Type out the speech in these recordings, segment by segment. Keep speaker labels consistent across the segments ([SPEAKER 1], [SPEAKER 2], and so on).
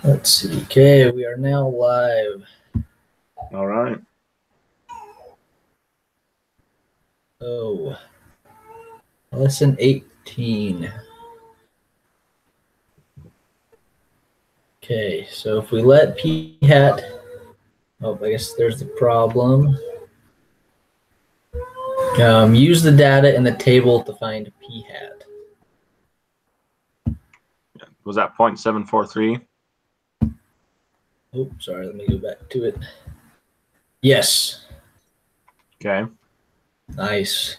[SPEAKER 1] Let's see. Okay, we are now live.
[SPEAKER 2] All right.
[SPEAKER 1] Oh, lesson 18. Okay, so if we let p hat, oh, I guess there's the problem. Use the data in the table to find p hat.
[SPEAKER 2] Was that 0.743?
[SPEAKER 1] Oh, sorry, let me go back to it. Yes.
[SPEAKER 2] Okay.
[SPEAKER 1] Nice.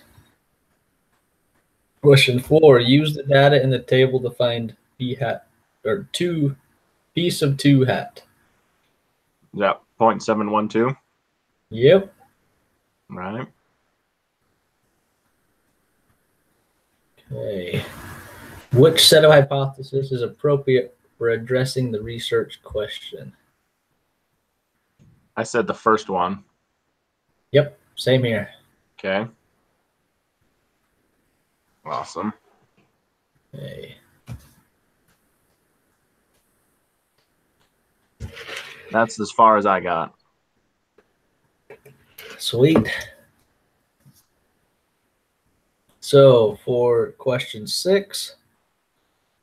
[SPEAKER 1] Question 4. Use the data in the table to find p hat, or piece of 2 hat.
[SPEAKER 2] Is that 0.712?
[SPEAKER 1] Yep.
[SPEAKER 2] Right.
[SPEAKER 1] Okay. Which set of hypotheses is appropriate for addressing the research question?
[SPEAKER 2] I said the first one.
[SPEAKER 1] Yep, same here.
[SPEAKER 2] Okay. Awesome.
[SPEAKER 1] Okay.
[SPEAKER 2] That's as far as I got.
[SPEAKER 1] Sweet. So for question 6,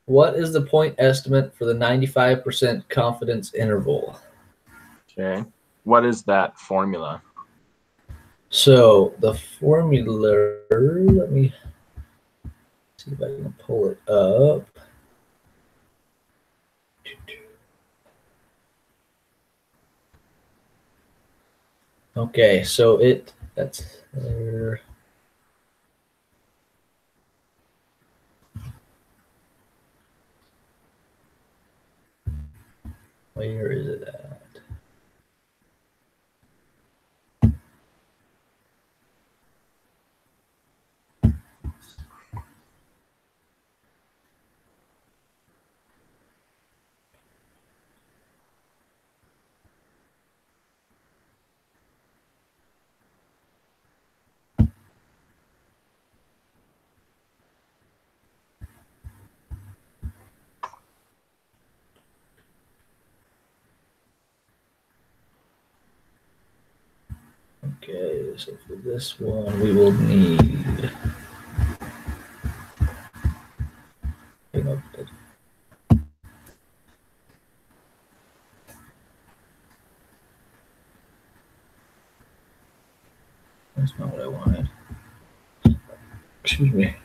[SPEAKER 1] what is the point estimate for the 95% confidence interval?
[SPEAKER 2] Okay. What is that formula?
[SPEAKER 1] So the formula, let me see if I can pull it up. Okay, so that's there. Where is it at? Okay, so for this one, we will need. That's not what I wanted. Excuse me.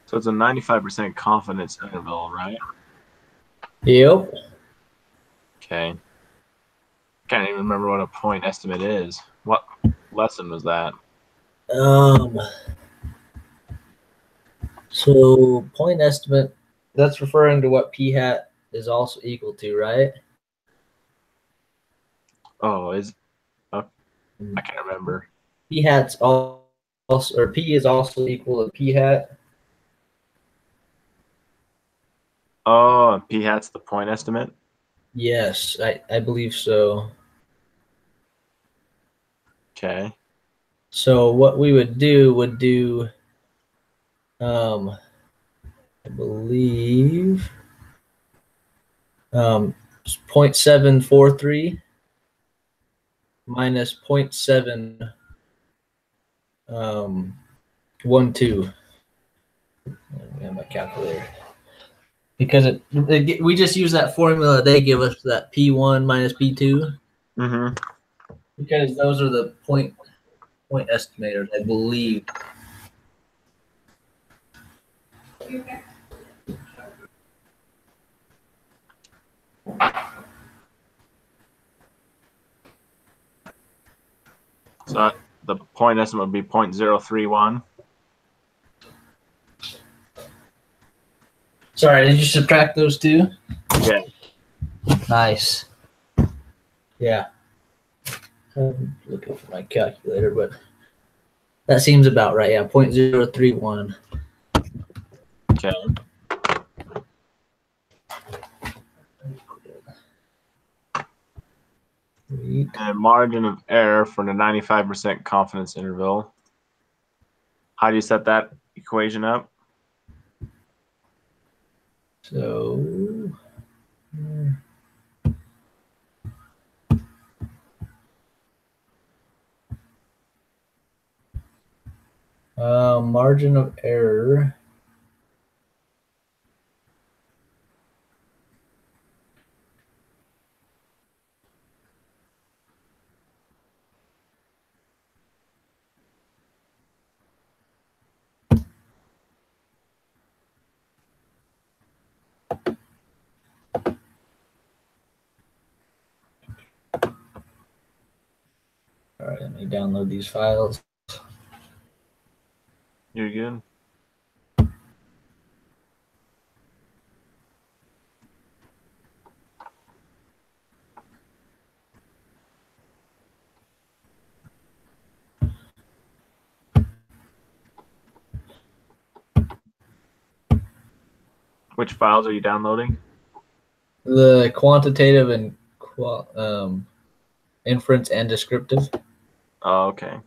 [SPEAKER 2] So it's a 95% confidence interval, right?
[SPEAKER 1] Yep.
[SPEAKER 2] Okay. Can't even remember what a point estimate is. What lesson was that?
[SPEAKER 1] So point estimate, that's referring to what p hat is also equal to, right?
[SPEAKER 2] Oh, I can't remember.
[SPEAKER 1] P hat's also, or p is also equal to p hat.
[SPEAKER 2] Oh, p hat's the point estimate?
[SPEAKER 1] Yes, I believe so.
[SPEAKER 2] Okay.
[SPEAKER 1] So what we would do, I believe, 0.743 minus 0.7 12. I have my calculator. Because we just use that formula they give us, that P1 minus P2.
[SPEAKER 2] Mm-hmm.
[SPEAKER 1] Because those are the point estimators, I believe.
[SPEAKER 2] So the point estimate would be 0.031.
[SPEAKER 1] Sorry, did you subtract those two?
[SPEAKER 2] Yeah.
[SPEAKER 1] Nice. Yeah. I'm looking for my calculator, but that seems about right. Yeah, 0.031.
[SPEAKER 2] Okay. And margin of error for the 95% confidence interval. How do you set that equation up?
[SPEAKER 1] So margin of error. All right, let me download these files.
[SPEAKER 2] You're good. Which files are you downloading?
[SPEAKER 1] The quantitative and inference and descriptive.
[SPEAKER 2] Oh, okay.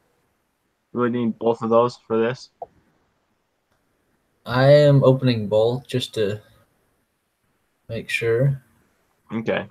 [SPEAKER 2] Do we need both of those for this?
[SPEAKER 1] I am opening both just to make sure.
[SPEAKER 2] Okay.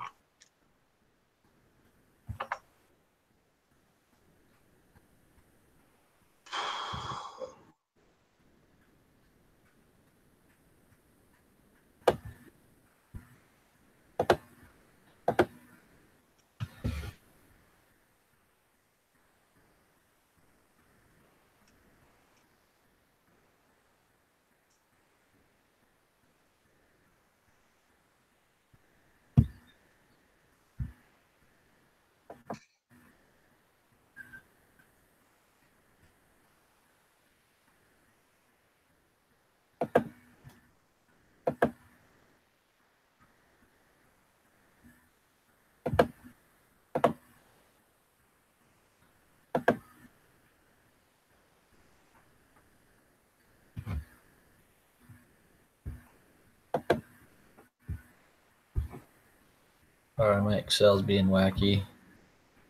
[SPEAKER 1] All right, my Excel's being wacky.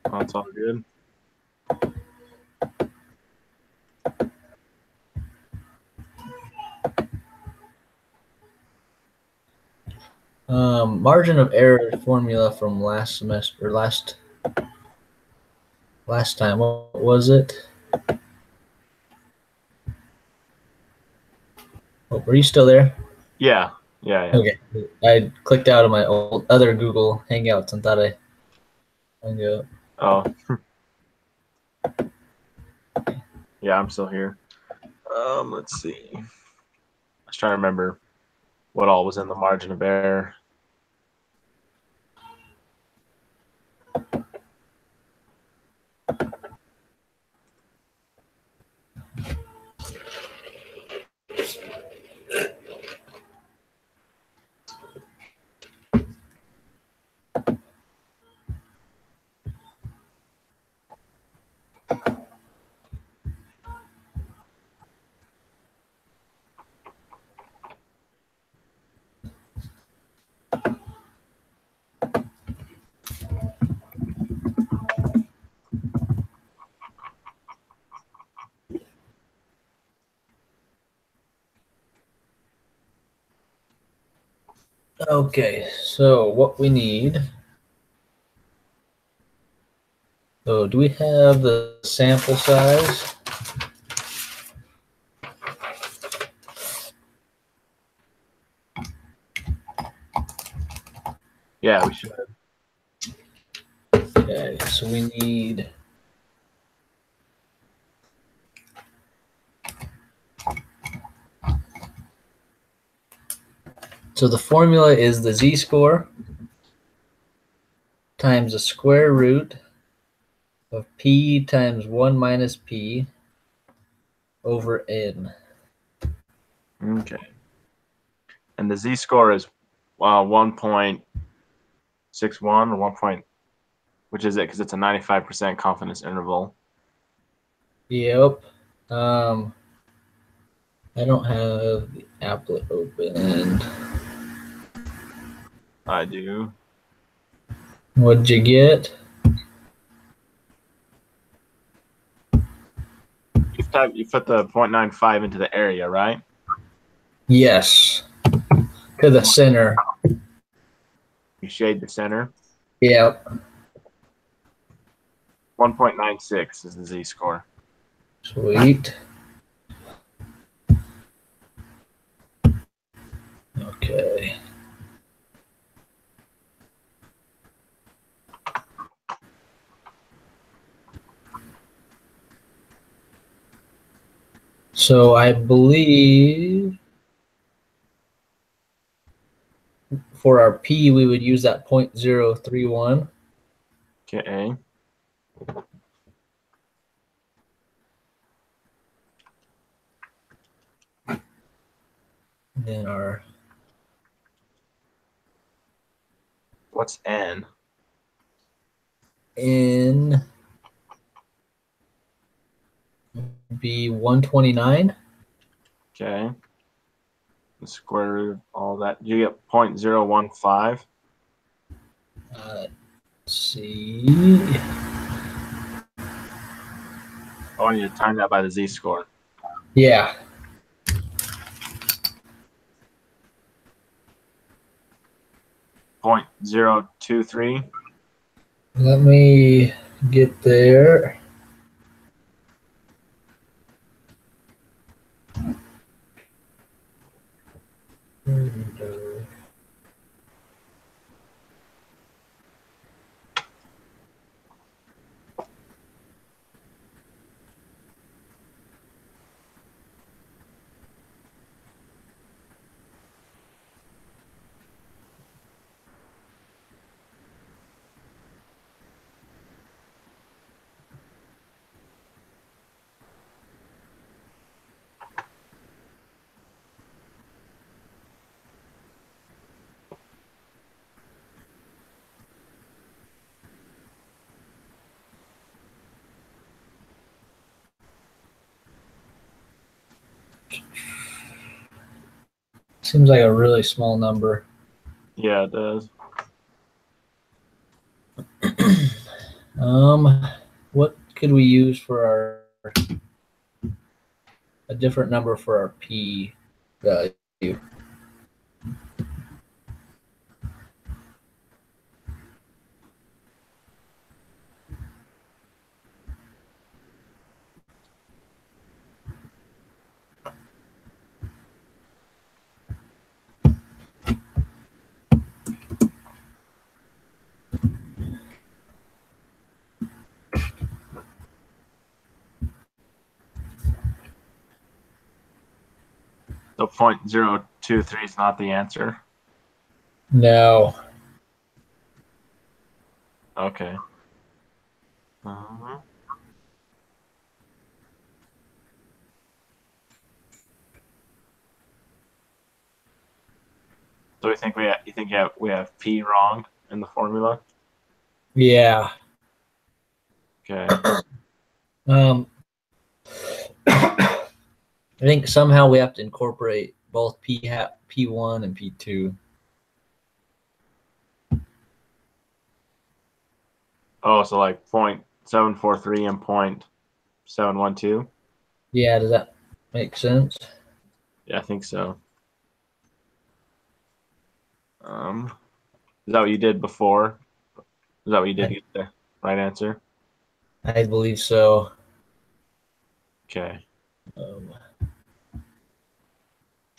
[SPEAKER 2] Oh, it's all good.
[SPEAKER 1] Margin of error formula from last semester, or last time. What was it? Oh, were you still there?
[SPEAKER 2] Yeah.
[SPEAKER 1] Okay. I clicked out of my other Google Hangouts and thought I hung up.
[SPEAKER 2] Oh. Yeah, I'm still here. Let's see. I was trying to remember what all was in the margin of error.
[SPEAKER 1] Okay, so what we need. So do we have the sample size?
[SPEAKER 2] Yeah, we should.
[SPEAKER 1] Okay, so we need. So the formula is the z-score times the square root of p times 1 minus p over n.
[SPEAKER 2] Okay. And the z-score is 1.61 or 1 point, which is it? Because it's a 95% confidence interval.
[SPEAKER 1] Yep. I don't have the applet open.
[SPEAKER 2] I do.
[SPEAKER 1] What'd you get?
[SPEAKER 2] you put the 0.95 into the area, right?
[SPEAKER 1] Yes. To the center.
[SPEAKER 2] You shade the center.
[SPEAKER 1] Yep.
[SPEAKER 2] 1.96 is the z-score.
[SPEAKER 1] Sweet. Okay. So I believe for our P, we would use that 0.031.
[SPEAKER 2] Okay.
[SPEAKER 1] Then our
[SPEAKER 2] What's N?
[SPEAKER 1] N be 129.
[SPEAKER 2] Okay. The square root of all that. You get 0.015.
[SPEAKER 1] Let's see.
[SPEAKER 2] I want you to time that by the z-score.
[SPEAKER 1] Yeah.
[SPEAKER 2] Point 0.023.
[SPEAKER 1] Let me get there. Seems like a really small number.
[SPEAKER 2] Yeah, it does.
[SPEAKER 1] What could we use for a different number for our P value?
[SPEAKER 2] So 0.023 is not the answer.
[SPEAKER 1] No.
[SPEAKER 2] Okay. Uh-huh. So you think we have P wrong in the formula?
[SPEAKER 1] Yeah.
[SPEAKER 2] Okay.
[SPEAKER 1] I think somehow we have to incorporate both P1 and P2.
[SPEAKER 2] Oh, so like 0.743 and 0.712?
[SPEAKER 1] Yeah, does that make sense?
[SPEAKER 2] Yeah, I think so. Is that what you did before? Is that what you did to get the right answer?
[SPEAKER 1] I believe so.
[SPEAKER 2] Okay.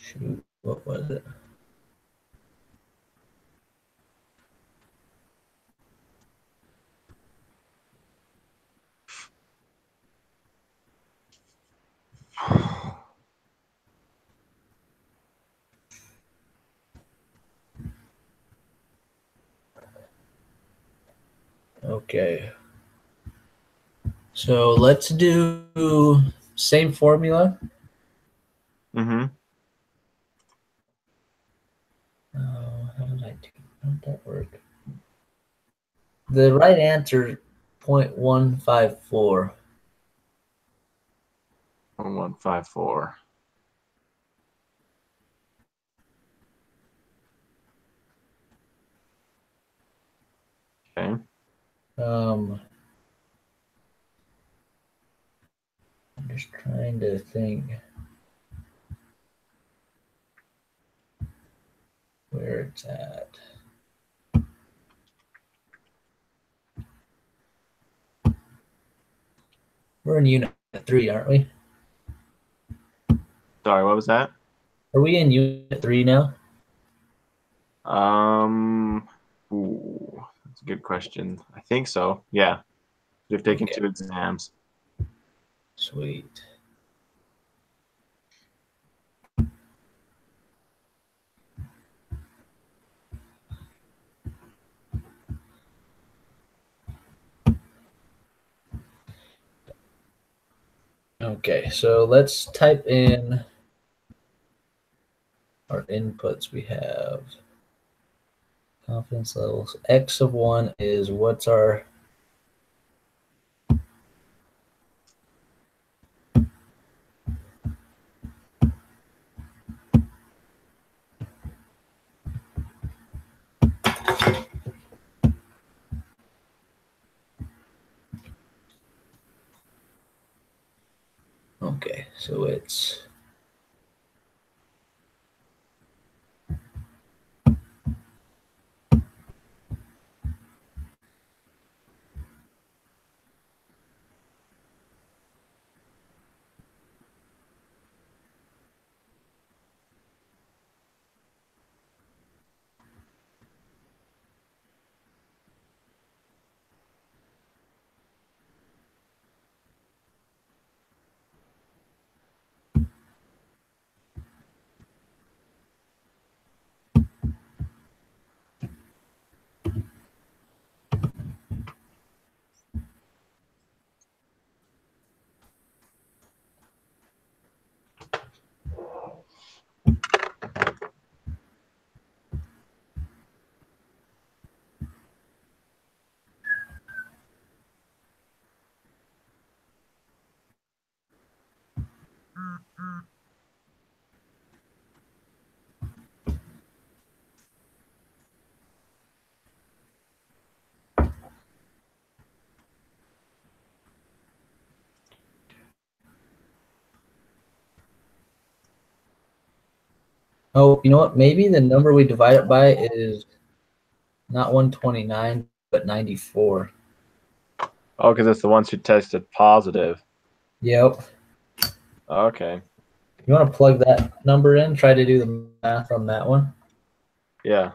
[SPEAKER 1] Shoot, what was it? Okay. So let's do same formula.
[SPEAKER 2] Mm-hmm.
[SPEAKER 1] How did that work? The right answer 0.154.
[SPEAKER 2] 154. Okay.
[SPEAKER 1] Just trying to think where it's at. We're in unit 3, aren't we?
[SPEAKER 2] Sorry, what was that?
[SPEAKER 1] Are we in unit 3 now?
[SPEAKER 2] Ooh, that's a good question. I think so. Yeah. We've taken
[SPEAKER 1] Okay.
[SPEAKER 2] 2 exams.
[SPEAKER 1] Sweet. Okay, so let's type in our inputs. We have confidence levels. X of 1 is what's our okay, so it's oh, you know what? Maybe the number we divide it by is not 129, but 94.
[SPEAKER 2] Oh, because it's the ones who tested positive.
[SPEAKER 1] Yep.
[SPEAKER 2] Okay.
[SPEAKER 1] You want to plug that number in? Try to do the math on that one.
[SPEAKER 2] Yeah.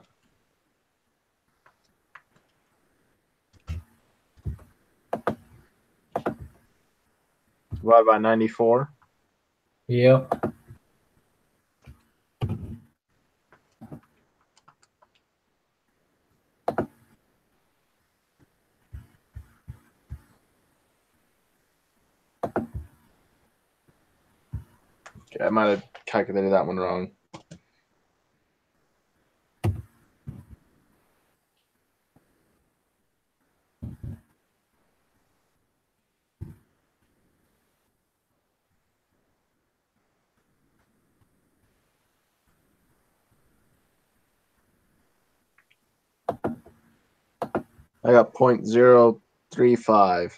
[SPEAKER 2] Divided by 94.
[SPEAKER 1] Yep.
[SPEAKER 2] Okay, I might have calculated that one wrong. I got 0.035.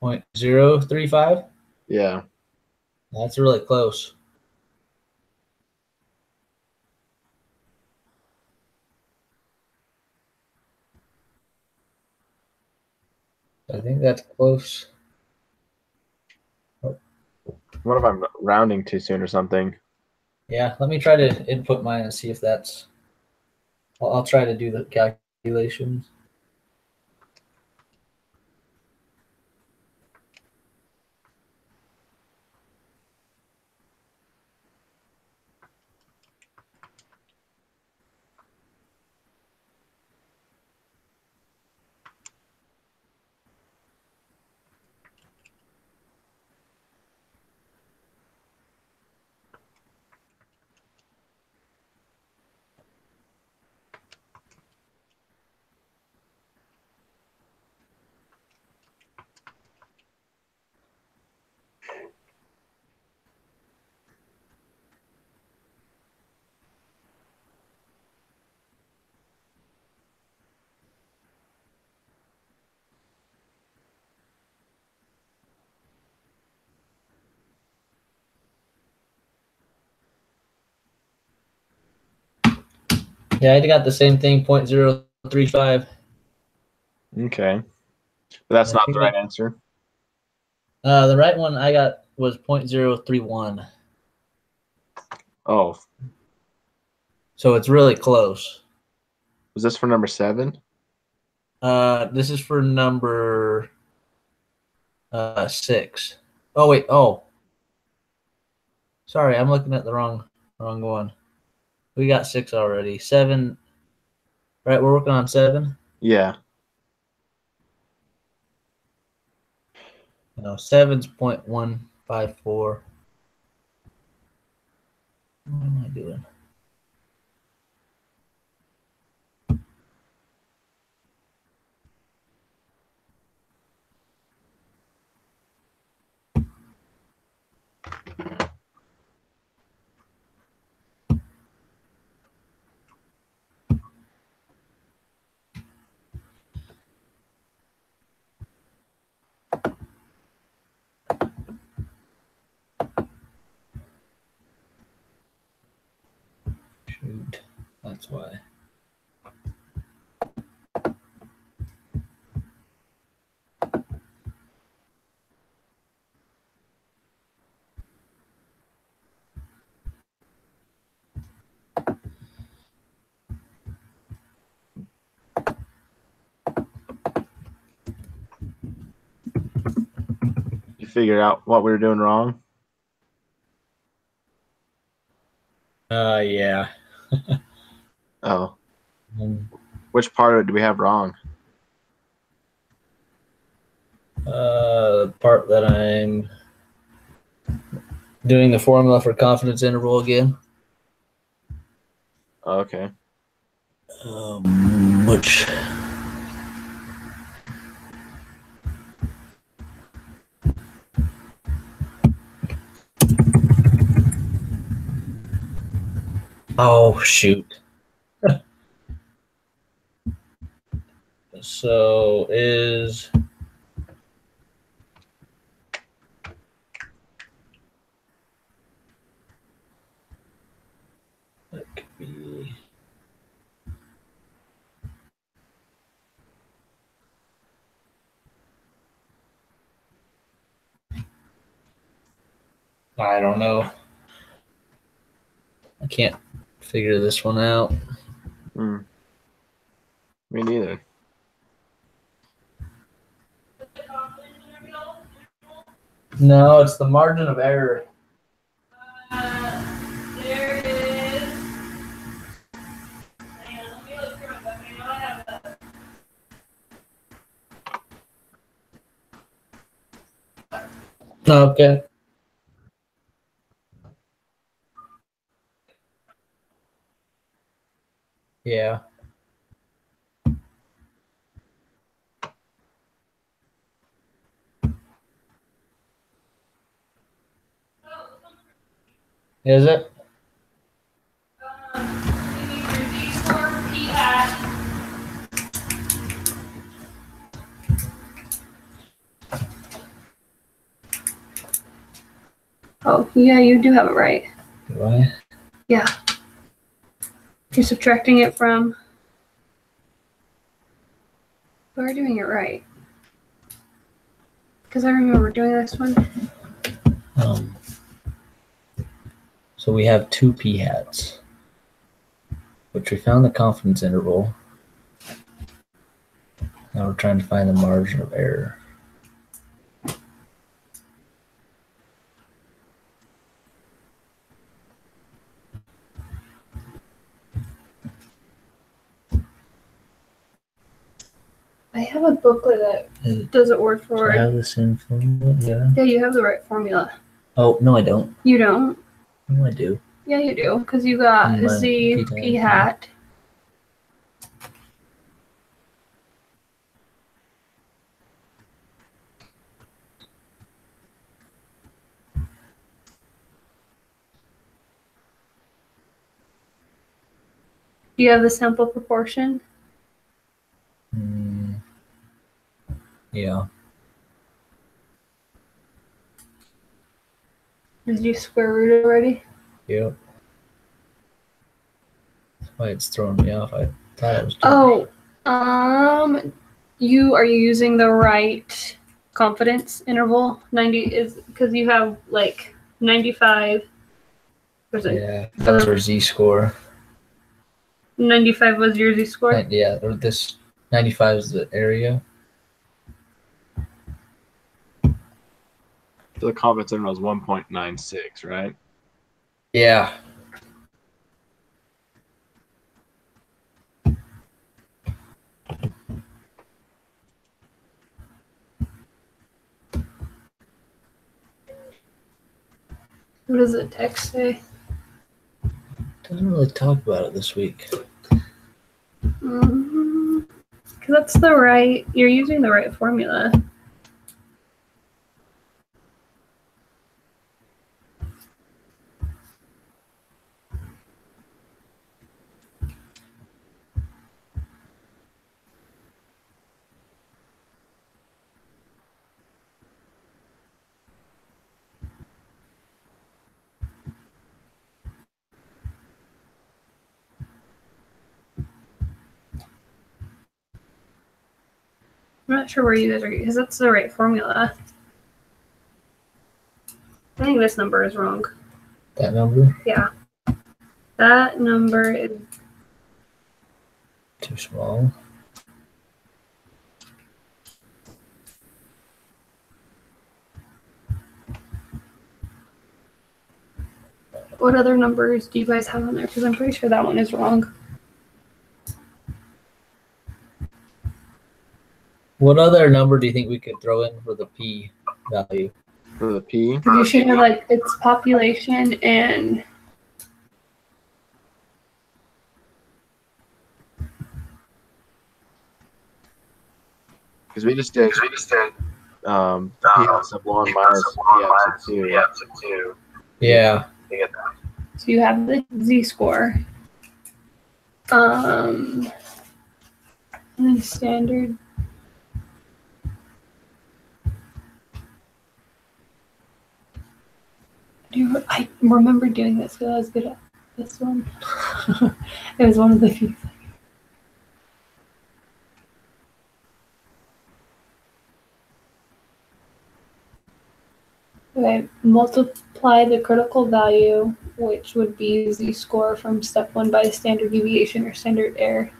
[SPEAKER 1] 0.035.
[SPEAKER 2] Yeah.
[SPEAKER 1] That's really close. I think that's close.
[SPEAKER 2] What if I'm rounding too soon or something?
[SPEAKER 1] Yeah, let me try to input mine and see if that's. I'll try to do the calculations. Yeah, I got the same thing, 0.035.
[SPEAKER 2] Okay. But that's
[SPEAKER 1] I
[SPEAKER 2] not
[SPEAKER 1] think
[SPEAKER 2] the right answer.
[SPEAKER 1] The right one I got was 0.031.
[SPEAKER 2] Oh,
[SPEAKER 1] So it's really close.
[SPEAKER 2] was this for number 7?
[SPEAKER 1] This is for number 6. Oh wait, oh. Sorry, I'm looking at the wrong one. We got 6 already. 7. Right, we're working on 7.
[SPEAKER 2] Yeah.
[SPEAKER 1] No, 7's 0.154. What am I doing? Shoot, that's why.
[SPEAKER 2] You figured out what we were doing wrong?
[SPEAKER 1] Yeah.
[SPEAKER 2] Oh. Which part of it do we have wrong?
[SPEAKER 1] The part that I'm doing the formula for confidence interval again.
[SPEAKER 2] Okay.
[SPEAKER 1] Which oh shoot. So is that could be I don't know. I can't figure this one out.
[SPEAKER 2] Me neither.
[SPEAKER 1] No, it's the margin of error.
[SPEAKER 3] There it is. Hang on, let me look through it. I mean, I have that.
[SPEAKER 1] Okay. Yeah. Is it?
[SPEAKER 3] You need your D-score, P-hat. Oh, yeah, you do have it right.
[SPEAKER 1] Do I?
[SPEAKER 3] Yeah. You're subtracting it from. We're doing it right. Because I remember doing this one.
[SPEAKER 1] So we have 2 p-hats, which we found the confidence interval. Now we're trying to find the margin of error.
[SPEAKER 3] I have a booklet that does it word for
[SPEAKER 1] Do I
[SPEAKER 3] word.
[SPEAKER 1] have the same formula? Yeah.
[SPEAKER 3] Yeah, you have the right formula.
[SPEAKER 1] Oh, no, I don't.
[SPEAKER 3] You don't?
[SPEAKER 1] No, I do.
[SPEAKER 3] Yeah, you do. Because you got
[SPEAKER 1] My
[SPEAKER 3] Z,
[SPEAKER 1] P-hat.
[SPEAKER 3] P-hat. Do you have the sample proportion?
[SPEAKER 1] Yeah.
[SPEAKER 3] Did you square root it already?
[SPEAKER 1] Yep. That's why it's throwing me off. I thought it was.
[SPEAKER 3] Oh, are you using the right confidence interval? 90 is because you have like 95.
[SPEAKER 1] Yeah, that's our Z-score.
[SPEAKER 3] 95 was your Z-score?
[SPEAKER 1] Yeah, or this 95 is the area.
[SPEAKER 2] So the confidence interval is 1.96, right?
[SPEAKER 1] Yeah.
[SPEAKER 3] What does the text say?
[SPEAKER 1] Doesn't really talk about it this week.
[SPEAKER 3] Because that's the right. You're using the right formula. I'm not sure where you guys are because that's the right formula. I think this number is wrong.
[SPEAKER 1] That number?
[SPEAKER 3] Yeah. That number is
[SPEAKER 1] Too small.
[SPEAKER 3] What other numbers do you guys have on there? Because I'm pretty sure that one is wrong.
[SPEAKER 1] What other number do you think we could throw in for the P value?
[SPEAKER 2] For the P?
[SPEAKER 3] Because you should have like its population and
[SPEAKER 2] Because we just did P sub 1 minus P sub 2.
[SPEAKER 1] Yeah.
[SPEAKER 3] so you have the Z-score. And then standard. I remember doing this because I was good at this one. It was one of the few. Okay, multiply the critical value, which would be Z-score from step 1 by standard deviation or standard error.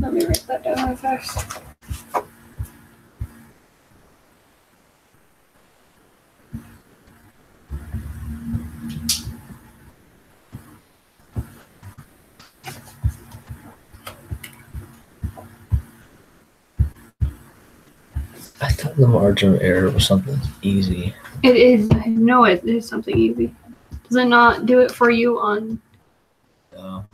[SPEAKER 3] Let me write that down real fast.
[SPEAKER 1] I thought the margin of error was something easy.
[SPEAKER 3] It is. I know it is something easy. Does it not do it for you on?
[SPEAKER 1] No.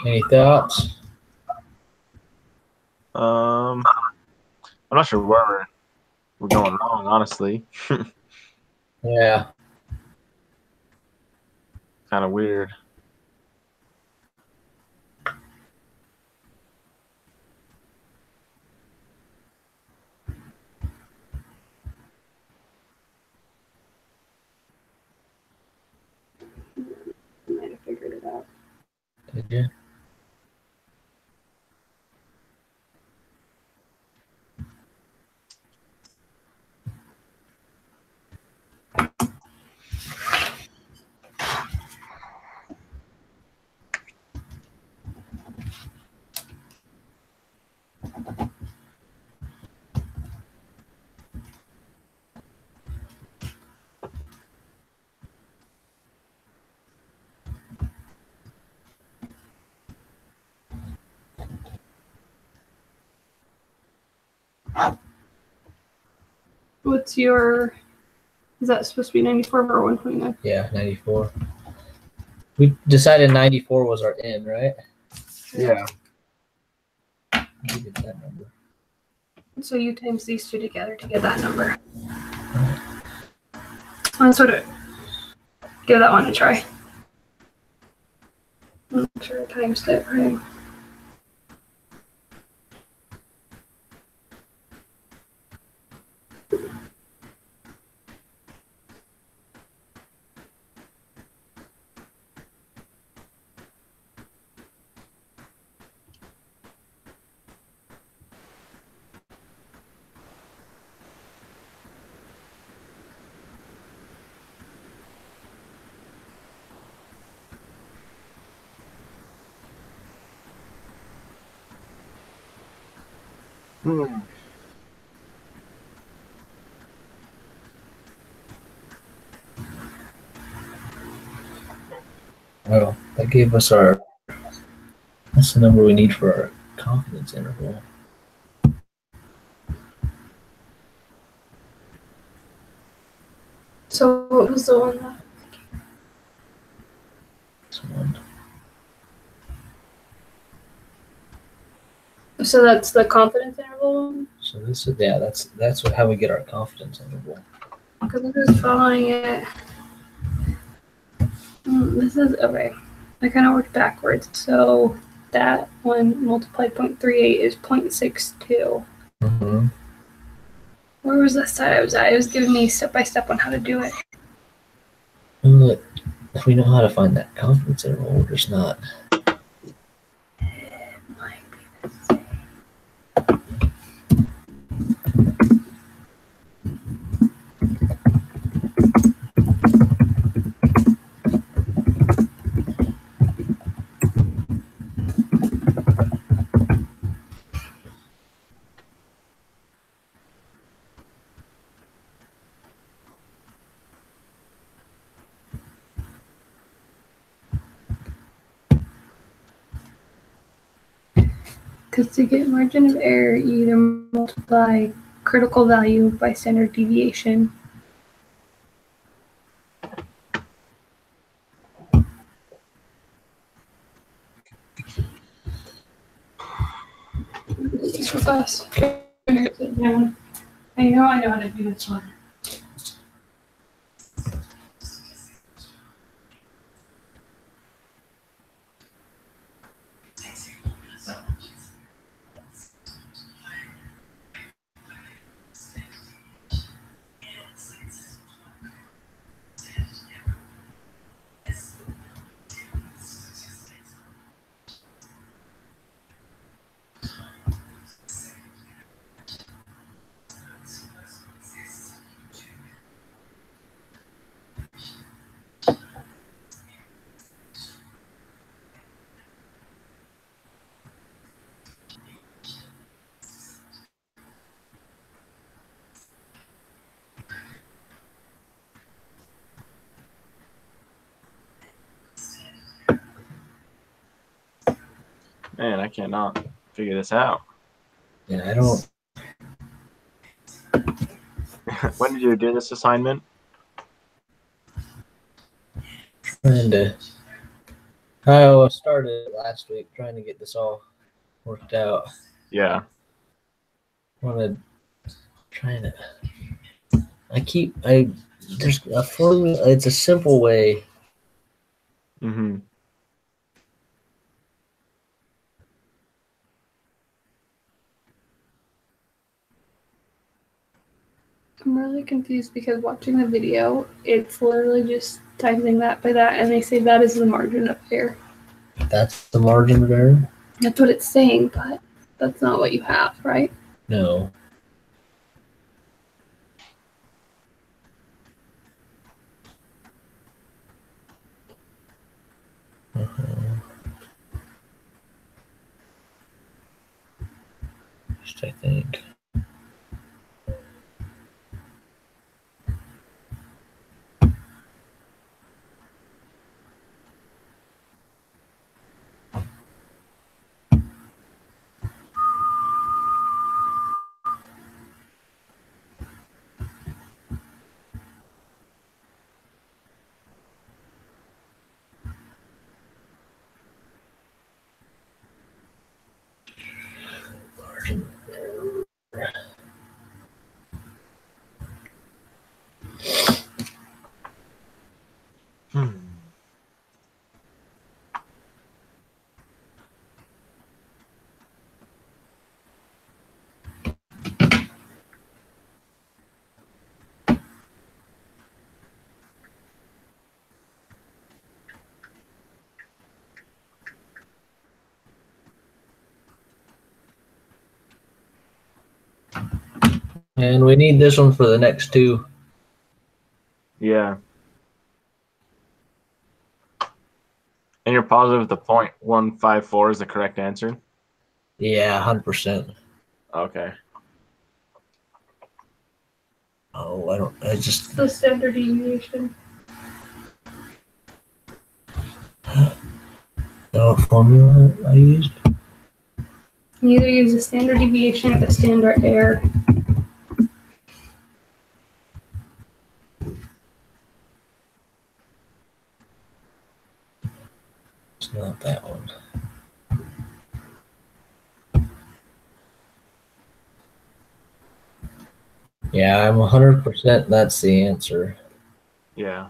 [SPEAKER 1] Any thoughts?
[SPEAKER 2] I'm not sure where we're going wrong, honestly.
[SPEAKER 1] Yeah.
[SPEAKER 2] Kind of weird.
[SPEAKER 3] I might have figured it out.
[SPEAKER 1] Did you?
[SPEAKER 3] What's your? Is that supposed to be 94 or 129?
[SPEAKER 1] Yeah, 94. We decided 94 was our end, right?
[SPEAKER 2] Yeah.
[SPEAKER 1] You get that number.
[SPEAKER 3] So you times these two together to get that number. Let's sort of give that one a try. I'm not sure I times it right.
[SPEAKER 1] Well, that gave us our. That's the number we need for our confidence interval.
[SPEAKER 3] So what was the one that?
[SPEAKER 1] This one.
[SPEAKER 3] So that's the confidence interval one?
[SPEAKER 1] So this is that's how we get our confidence interval.
[SPEAKER 3] Because I'm just following it. This is okay. I kind of worked backwards. So that one multiplied 0.38 is 0.62.
[SPEAKER 1] Mm-hmm.
[SPEAKER 3] Where was the side I was at? It was giving me step by step on how to do it.
[SPEAKER 1] Look, if we know how to find that confidence interval, we're just not.
[SPEAKER 3] Because to get margin of error, you either multiply critical value by standard deviation. This was us. Yeah. I know how to do this one.
[SPEAKER 2] Man, I cannot figure this out.
[SPEAKER 1] Yeah, I don't.
[SPEAKER 2] When did you do this assignment?
[SPEAKER 1] Trying to. I started last week trying to get this all worked out.
[SPEAKER 2] Yeah.
[SPEAKER 1] Wanted trying to. There's a formula. It's a simple way.
[SPEAKER 2] Mm-hmm.
[SPEAKER 3] I'm really confused because watching the video, it's literally just timing that by that, and they say that is the margin of error.
[SPEAKER 1] That's the margin of error.
[SPEAKER 3] That's what it's saying, but that's not what you have, right?
[SPEAKER 1] No. Just I think. margin. And we need this one for the next two.
[SPEAKER 2] Yeah. And you're positive the 0.154 is the correct answer?
[SPEAKER 1] Yeah, 100%.
[SPEAKER 2] Okay.
[SPEAKER 1] Oh, I just,
[SPEAKER 3] The standard deviation.
[SPEAKER 1] the formula I used.
[SPEAKER 3] You either use the standard deviation or the standard error.
[SPEAKER 1] It's not that one. Yeah, I'm 100% that's the answer.
[SPEAKER 2] Yeah.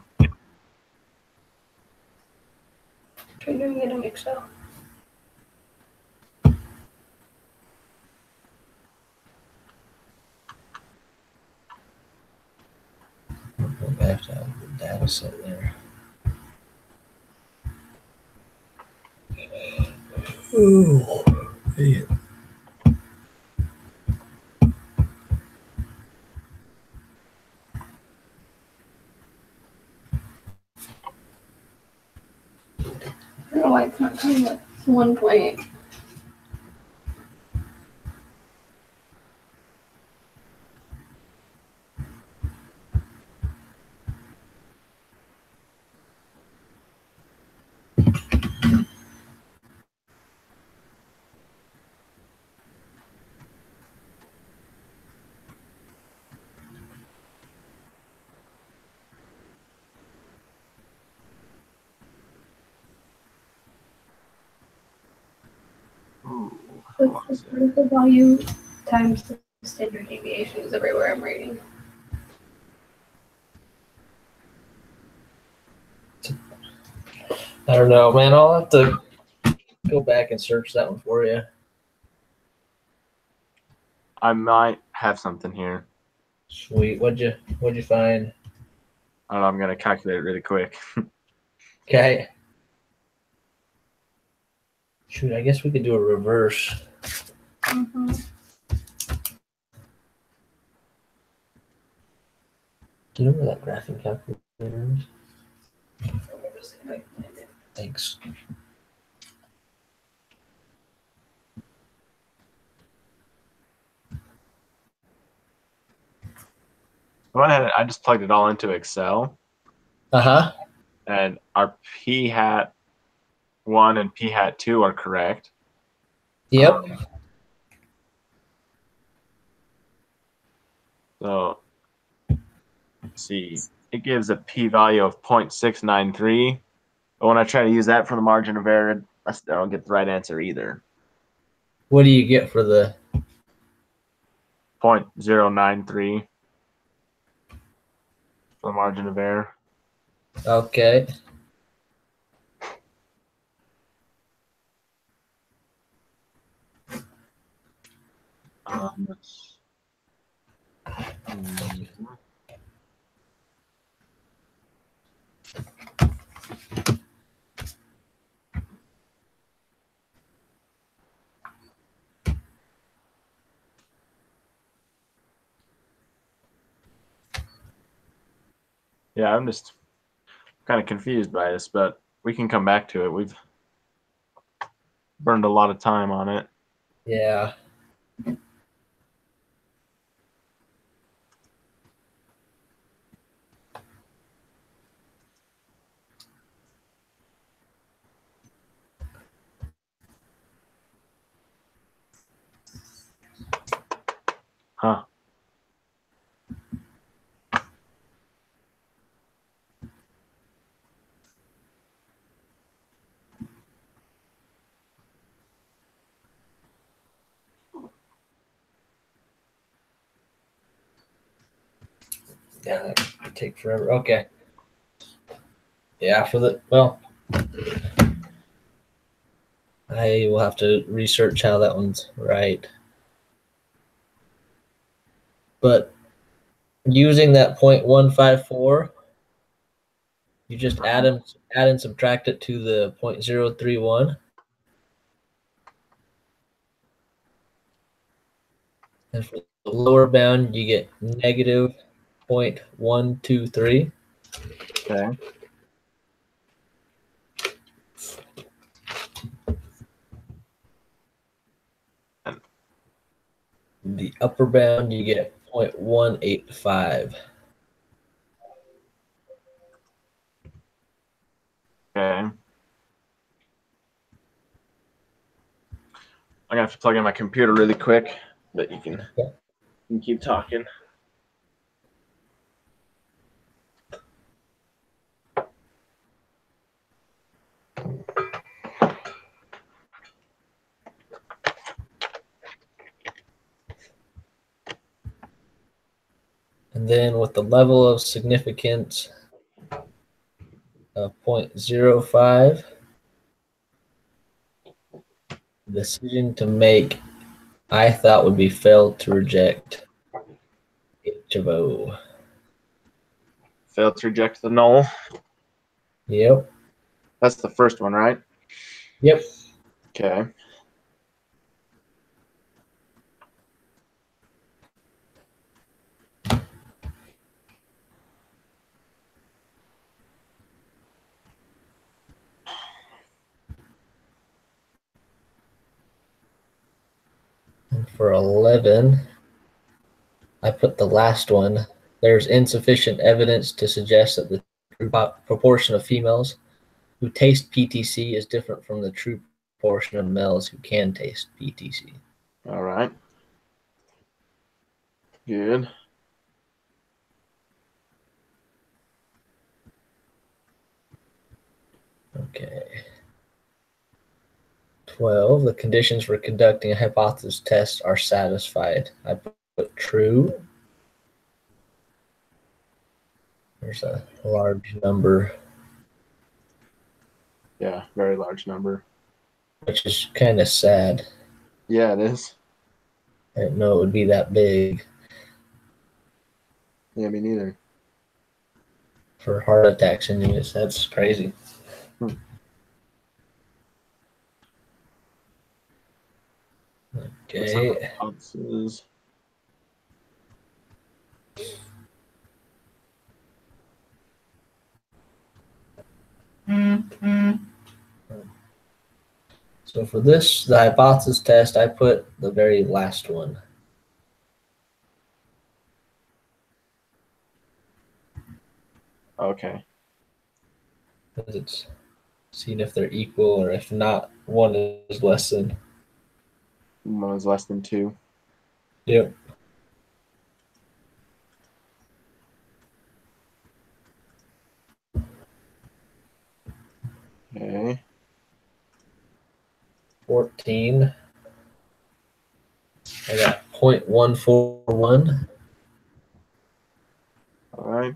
[SPEAKER 3] Try doing it in Excel.
[SPEAKER 1] Go back to the data set there. Oh, man.
[SPEAKER 3] I don't know why it's not coming up. It's 1.8.
[SPEAKER 2] Ooh.
[SPEAKER 3] It's the critical value times the standard deviation is everywhere I'm reading.
[SPEAKER 1] I don't know, man. I'll have to go back and search that one for you.
[SPEAKER 2] I might have something here.
[SPEAKER 1] Sweet. What'd you find?
[SPEAKER 2] I don't know, I'm going to calculate it really quick.
[SPEAKER 1] Okay. Shoot, I guess we could do a reverse.
[SPEAKER 3] Mm-hmm.
[SPEAKER 1] Do you know where that graphing calculator is? Thanks.
[SPEAKER 2] I went ahead, I just plugged it all into Excel,
[SPEAKER 1] Uh-huh.
[SPEAKER 2] and our p hat 1 and p hat 2 are correct.
[SPEAKER 1] Yep.
[SPEAKER 2] So, let's see, it gives a p-value of 0.693. But when I try to use that for the margin of error, I don't get the right answer either.
[SPEAKER 1] What do you get for the
[SPEAKER 2] 0.093 for the margin of error.
[SPEAKER 1] okay?
[SPEAKER 2] Hmm. Yeah, I'm just kind of confused by this, but we can come back to it. We've burned a lot of time on it.
[SPEAKER 1] Yeah.
[SPEAKER 2] Huh.
[SPEAKER 1] Yeah, that could take forever. Okay. Yeah, I will have to research how that one's right. But using that 0.154, you just add and subtract it to the 0.031. And for the lower bound, you get negative 0.123.
[SPEAKER 2] Okay.
[SPEAKER 1] The upper bound, you get 0.185.
[SPEAKER 2] Okay. I'm gonna have to plug in my computer really quick, but you can keep talking.
[SPEAKER 1] And then with the level of significance of 0.05, the decision to make, I thought, would be failed to reject H of O.
[SPEAKER 2] Failed to reject the null.
[SPEAKER 1] Yep.
[SPEAKER 2] That's the first one, right?
[SPEAKER 1] Yep.
[SPEAKER 2] Okay.
[SPEAKER 1] And for 11, I put the last one. There's insufficient evidence to suggest that the true proportion of females who taste PTC is different from the true proportion of males who can taste PTC.
[SPEAKER 2] All right. Good.
[SPEAKER 1] Okay. 12, the conditions for conducting a hypothesis test are satisfied. I put true. There's a large number,
[SPEAKER 2] Yeah, very large number.
[SPEAKER 1] which is kind of sad.
[SPEAKER 2] Yeah, it is.
[SPEAKER 1] I didn't know it would be that big
[SPEAKER 2] Yeah, me neither.
[SPEAKER 1] for heart attacks in units. That's crazy. Okay.
[SPEAKER 2] Hypothesis.
[SPEAKER 1] So for this, the hypothesis test, I put the very last one.
[SPEAKER 2] Okay.
[SPEAKER 1] Because it's seeing if they're equal, or if not, one is less than.
[SPEAKER 2] One is less than 2.
[SPEAKER 1] Yep.
[SPEAKER 2] Okay.
[SPEAKER 1] 14. I got 0.141.
[SPEAKER 2] All right.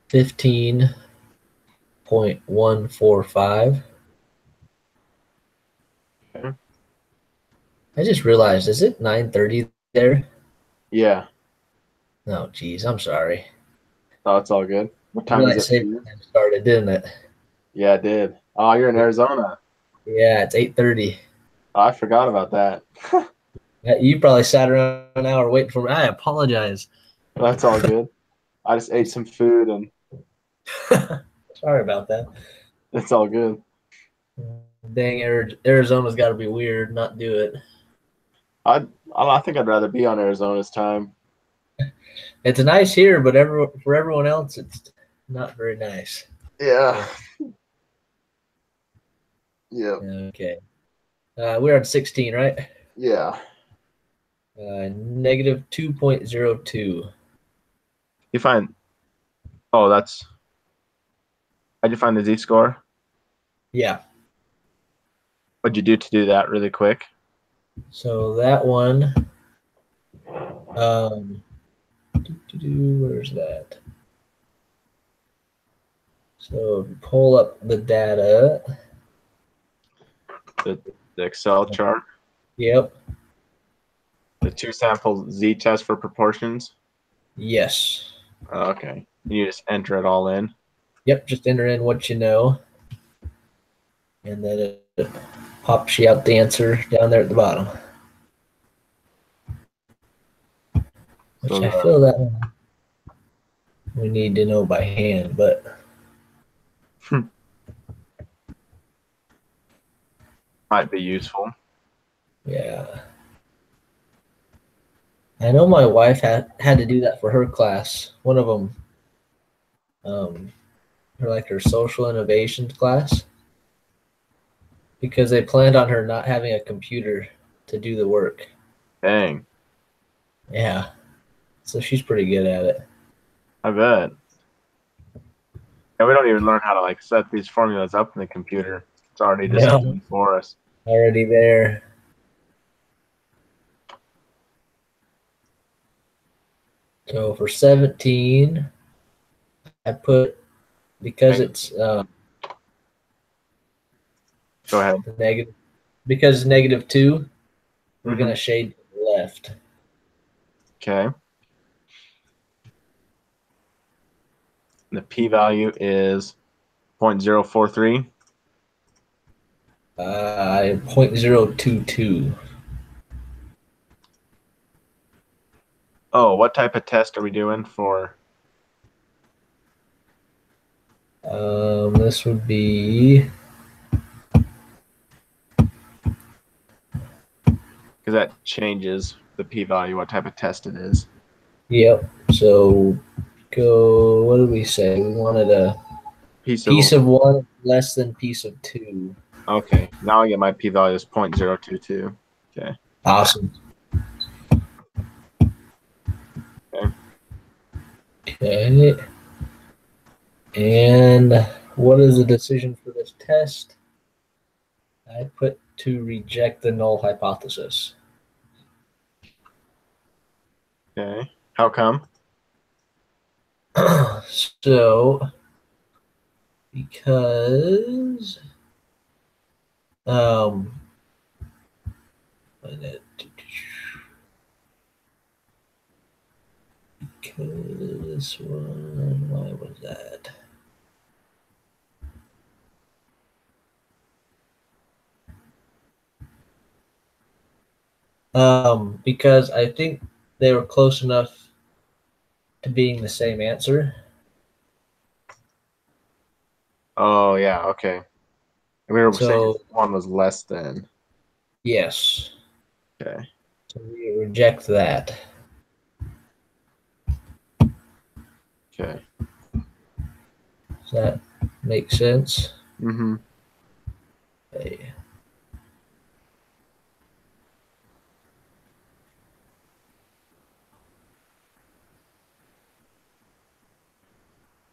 [SPEAKER 1] 15.145.
[SPEAKER 2] Okay.
[SPEAKER 1] I just realized, is it 9:30 there?
[SPEAKER 2] Yeah.
[SPEAKER 1] No, geez, I'm sorry.
[SPEAKER 2] Oh, it's all good. What time is it?
[SPEAKER 1] Saving time started, didn't it?
[SPEAKER 2] Yeah, it did. Oh, you're in Arizona.
[SPEAKER 1] Yeah, it's 8:30.
[SPEAKER 2] Oh, I forgot about that.
[SPEAKER 1] You probably sat around an hour waiting for me. I apologize.
[SPEAKER 2] That's all good. I just ate some food and
[SPEAKER 1] Sorry about that.
[SPEAKER 2] it's all good.
[SPEAKER 1] Dang, Arizona's got to be weird. Not do it.
[SPEAKER 2] I think I'd rather be on Arizona's time.
[SPEAKER 1] It's nice here, but for everyone else, it's not very nice.
[SPEAKER 2] Yeah. Yeah.
[SPEAKER 1] Okay. We're at 16, right?
[SPEAKER 2] Yeah.
[SPEAKER 1] Negative 2.02.
[SPEAKER 2] You find. Oh, that's. How'd you find the Z-score?
[SPEAKER 1] Yeah.
[SPEAKER 2] What'd you do to do that really quick?
[SPEAKER 1] So that one, Where's that? So pull up the data.
[SPEAKER 2] The Excel chart.
[SPEAKER 1] Yep.
[SPEAKER 2] The 2-sample z-test for proportions.
[SPEAKER 1] Yes.
[SPEAKER 2] Okay. You just enter it all in.
[SPEAKER 1] Yep. Just enter in what you know, and then it pops you out the answer down there at the bottom. Which
[SPEAKER 2] So
[SPEAKER 1] I feel that one we need to know by hand, but
[SPEAKER 2] might be useful.
[SPEAKER 1] yeah. I know my wife had to do that for her class. One of them, her social innovations class, because they planned on her not having a computer to do the work.
[SPEAKER 2] Dang.
[SPEAKER 1] Yeah. So she's pretty good at it.
[SPEAKER 2] I bet. And we don't even learn how to like set these formulas up in the computer. It's already just done for us.
[SPEAKER 1] Already there. So for 17, I put, because it's
[SPEAKER 2] Go ahead.
[SPEAKER 1] negative, because it's -2, we're
[SPEAKER 2] Mhm.
[SPEAKER 1] going to shade to the left.
[SPEAKER 2] Okay. The p-value is 0.043.
[SPEAKER 1] 0.022.
[SPEAKER 2] Oh, what type of test are we doing for?
[SPEAKER 1] This would be,
[SPEAKER 2] Because that changes the p-value, what type of test it is.
[SPEAKER 1] yep. So go, what did we say? We wanted a piece of 1 less than piece of 2.
[SPEAKER 2] Okay, now I get my p-value is 0.022. Okay.
[SPEAKER 1] Awesome.
[SPEAKER 2] Okay.
[SPEAKER 1] Okay. And what is the decision for this test? I put to reject the null hypothesis.
[SPEAKER 2] Okay. How come?
[SPEAKER 1] So, because this one, why was that? Because I think they were close enough to being the same answer.
[SPEAKER 2] Oh, yeah, okay. We were saying
[SPEAKER 1] So,
[SPEAKER 2] one was less than.
[SPEAKER 1] yes.
[SPEAKER 2] Okay.
[SPEAKER 1] So we reject that.
[SPEAKER 2] Okay.
[SPEAKER 1] Does that make sense?
[SPEAKER 2] Mm-hmm.
[SPEAKER 1] Okay.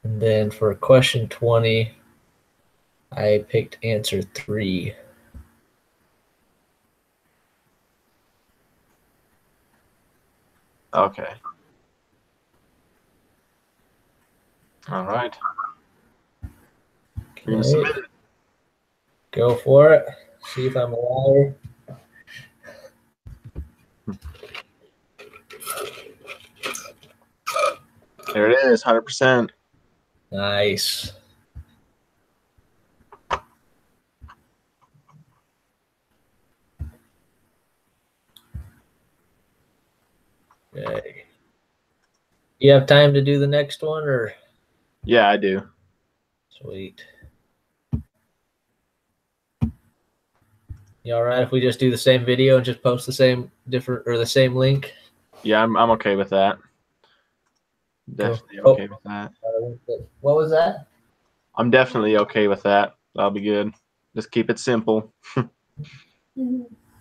[SPEAKER 1] And then for question 20, I picked answer 3.
[SPEAKER 2] Okay. All right.
[SPEAKER 1] Okay. Go for it. See if I'm a liar.
[SPEAKER 2] There it is, 100%.
[SPEAKER 1] Nice. Okay. You have time to do the next one, or?
[SPEAKER 2] Yeah, I do.
[SPEAKER 1] Sweet. You all right if we just do the same video and just post the same link?
[SPEAKER 2] Yeah, I'm okay with that. Definitely
[SPEAKER 1] Oh.
[SPEAKER 2] okay with that.
[SPEAKER 1] What was that?
[SPEAKER 2] I'm definitely okay with that. That'll be good. Just keep it simple.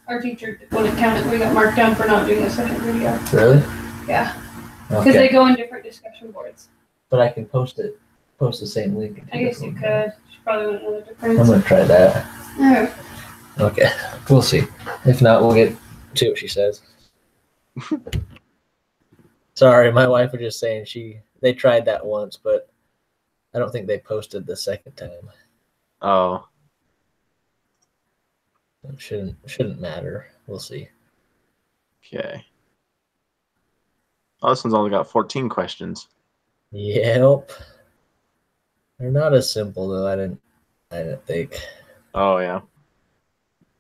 [SPEAKER 3] Our teacher wouldn't count it. We got marked down for not doing a second video.
[SPEAKER 1] Really?
[SPEAKER 3] Yeah. Because
[SPEAKER 1] Okay.
[SPEAKER 3] they go in different discussion boards.
[SPEAKER 1] But I can post the same link.
[SPEAKER 3] I guess you could. She probably wouldn't know the
[SPEAKER 1] I'm
[SPEAKER 3] difference.
[SPEAKER 1] gonna try that.
[SPEAKER 3] Oh.
[SPEAKER 1] Okay, we'll see. If not, we'll see what she says. Sorry, my wife was just saying they tried that once, but I don't think they posted the second time.
[SPEAKER 2] Oh,
[SPEAKER 1] It shouldn't matter. We'll see.
[SPEAKER 2] okay. Oh, this one's only got 14 questions.
[SPEAKER 1] Yep. They're not as simple though. I didn't think.
[SPEAKER 2] Oh, yeah.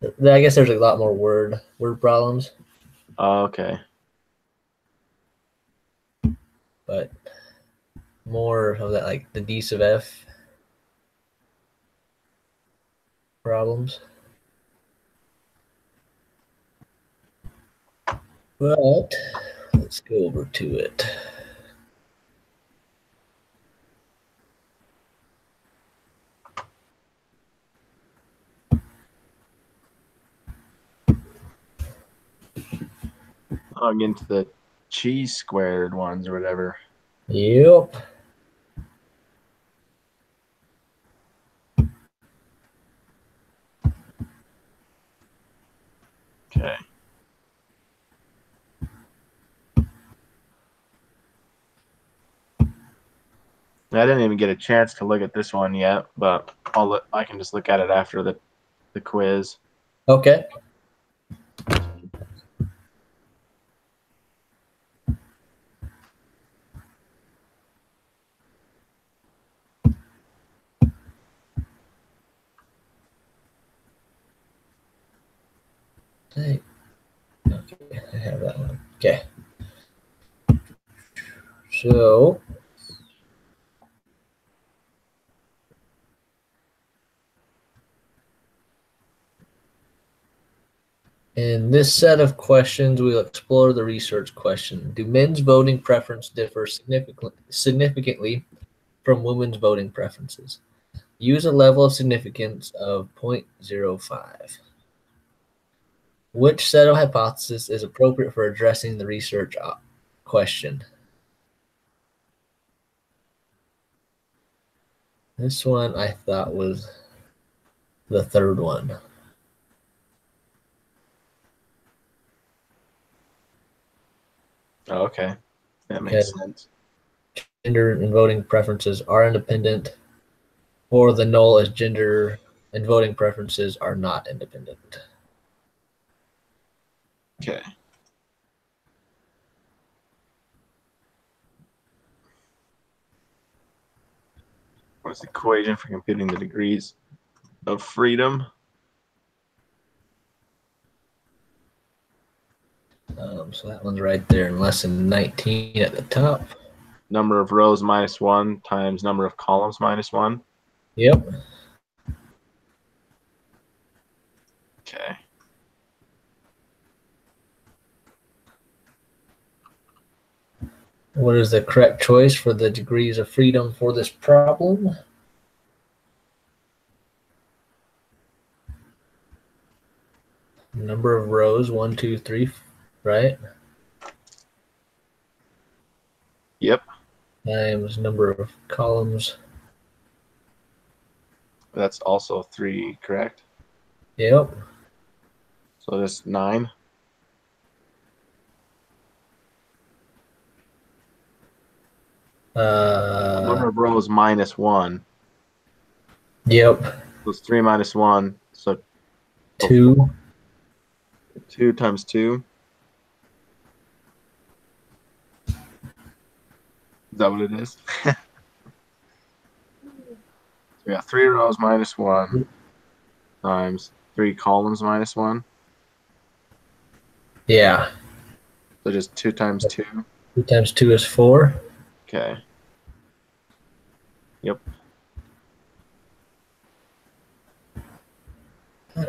[SPEAKER 1] I guess there's a lot more word problems,
[SPEAKER 2] Oh, okay.
[SPEAKER 1] but more of that like the D sub F problems. But let's go over to it.
[SPEAKER 2] I'll get into the cheese squared ones or whatever.
[SPEAKER 1] Yep.
[SPEAKER 2] Okay. I didn't even get a chance to look at this one yet, but I can just look at it after the quiz.
[SPEAKER 1] Okay. Hey. Okay, I have that one. Okay. So in this set of questions, we'll explore the research question. Do men's voting preference differ significantly from women's voting preferences? Use a level of significance of 0.05. Which set of hypotheses is appropriate for addressing the research question? This one I thought was the third one.
[SPEAKER 2] Oh, okay. That makes sense.
[SPEAKER 1] Gender and voting preferences are independent, or the null is gender and voting preferences are not independent.
[SPEAKER 2] Okay. What's the equation for computing the degrees of freedom?
[SPEAKER 1] So that one's right there in lesson 19 at the top.
[SPEAKER 2] Number of rows minus 1 times number of columns minus 1.
[SPEAKER 1] Yep.
[SPEAKER 2] Okay.
[SPEAKER 1] What is the correct choice for the degrees of freedom for this problem? Number of rows, 1, 2, 3, right?
[SPEAKER 2] Yep.
[SPEAKER 1] Times number of columns.
[SPEAKER 2] That's also 3, correct?
[SPEAKER 1] Yep.
[SPEAKER 2] So that's 9. Number of rows minus 1.
[SPEAKER 1] Yep.
[SPEAKER 2] So it's 3 minus 1. So
[SPEAKER 1] 2.
[SPEAKER 2] 2 times 2. Is that what it is? So we got 3 rows minus 1 times 3 columns minus 1.
[SPEAKER 1] Yeah.
[SPEAKER 2] So just 2 times 2.
[SPEAKER 1] 2 times 2 is 4.
[SPEAKER 2] Okay. Yep.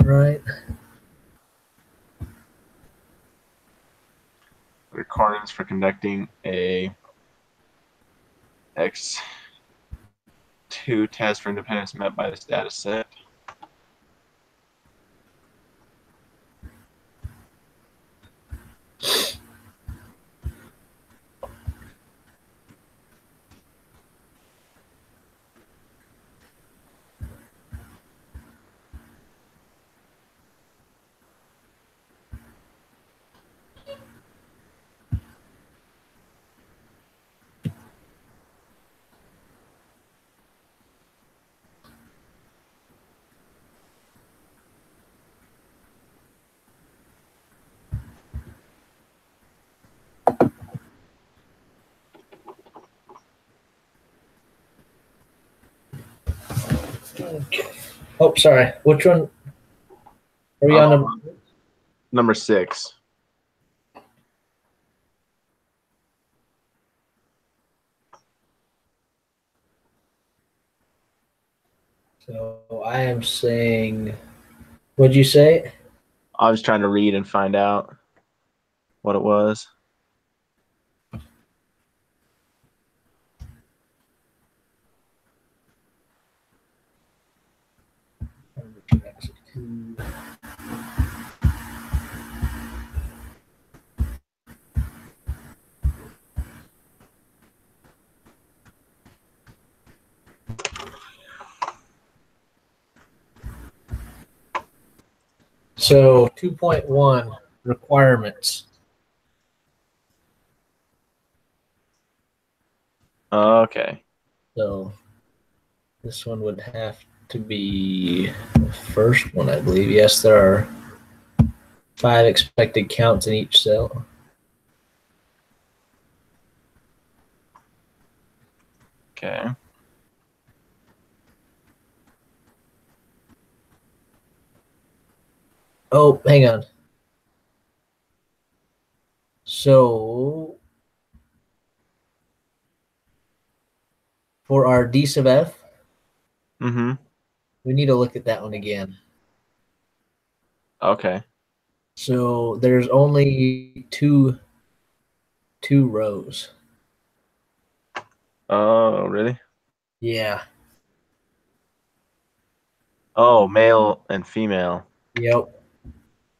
[SPEAKER 1] Right.
[SPEAKER 2] Requirements for conducting a X2 test for independence met by this data set.
[SPEAKER 1] Okay. Oh, sorry. Which one? Are we on
[SPEAKER 2] Number 6.
[SPEAKER 1] So I am saying, what'd you say?
[SPEAKER 2] I was trying to read and find out what it was.
[SPEAKER 1] So 2.1 requirements.
[SPEAKER 2] Okay.
[SPEAKER 1] So this one would have to be the first one, I believe. Yes, there are 5 expected counts in each cell.
[SPEAKER 2] Okay.
[SPEAKER 1] Oh, hang on. So for our D sub F,
[SPEAKER 2] Mm-hmm.
[SPEAKER 1] we need to look at that one again.
[SPEAKER 2] Okay.
[SPEAKER 1] So there's only two rows.
[SPEAKER 2] Oh, really?
[SPEAKER 1] Yeah.
[SPEAKER 2] Oh, male and female.
[SPEAKER 1] Yep.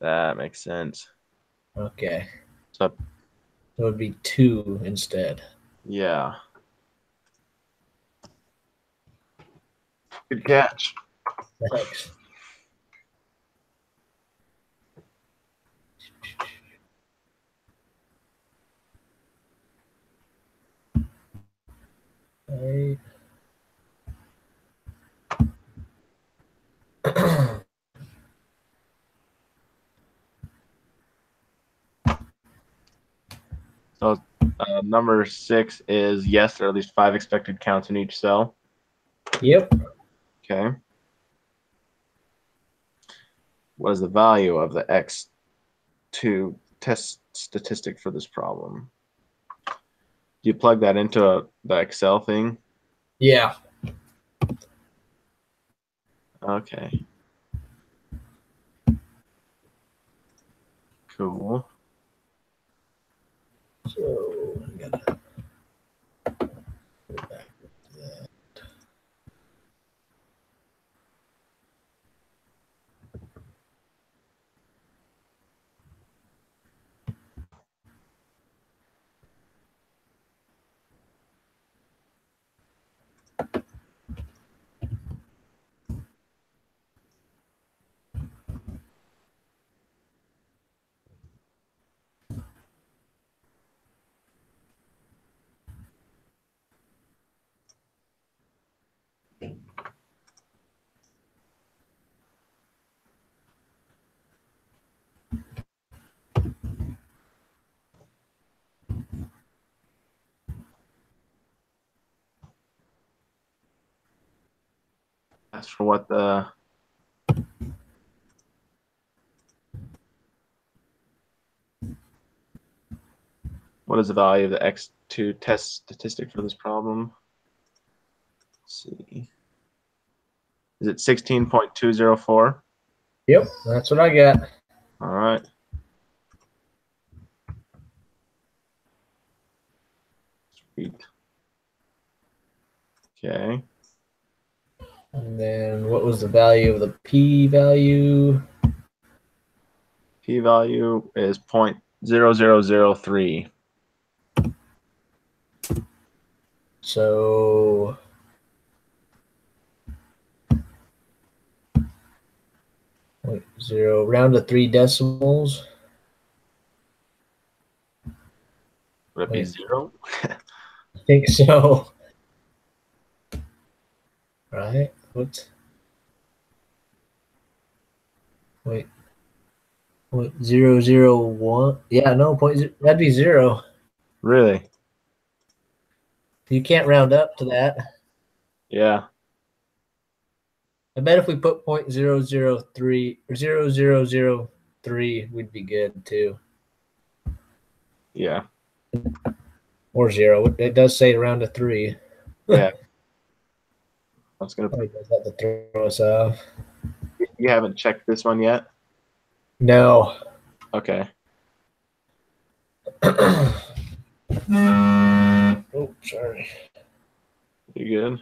[SPEAKER 2] That makes sense.
[SPEAKER 1] Okay.
[SPEAKER 2] So,
[SPEAKER 1] So it would be 2 instead.
[SPEAKER 2] yeah. Good catch.
[SPEAKER 1] Thanks. Right.
[SPEAKER 2] So, number 6 is yes, there are at least 5 expected counts in each cell.
[SPEAKER 1] Yep.
[SPEAKER 2] Okay. What is the value of the X2 test statistic for this problem? Do you plug that into the Excel thing?
[SPEAKER 1] Yeah.
[SPEAKER 2] Okay. Cool.
[SPEAKER 1] So I gotta go back to that.
[SPEAKER 2] As for what the what is the value of the X2 test statistic for this problem? Let's see. Is it 16.204?
[SPEAKER 1] Yep, that's what I got.
[SPEAKER 2] All right. Sweet. Okay.
[SPEAKER 1] And then what was the value of the P value?
[SPEAKER 2] P value is 0.0003.
[SPEAKER 1] So Wait, 0, round to 3 decimals.
[SPEAKER 2] Would it be
[SPEAKER 1] Wait.
[SPEAKER 2] 0?
[SPEAKER 1] I think so. Right? What? Wait. What? 001? Yeah, no, that'd be 0.
[SPEAKER 2] Really?
[SPEAKER 1] You can't round up to that.
[SPEAKER 2] Yeah.
[SPEAKER 1] I bet if we put 0.003 or 0.0003, we'd be good too.
[SPEAKER 2] Yeah.
[SPEAKER 1] Or 0. It does say around a 3.
[SPEAKER 2] Yeah. I was gonna.
[SPEAKER 1] Probably does have to throw us off.
[SPEAKER 2] You haven't checked this one yet?
[SPEAKER 1] No.
[SPEAKER 2] Okay.
[SPEAKER 1] Oh, sorry.
[SPEAKER 2] You good?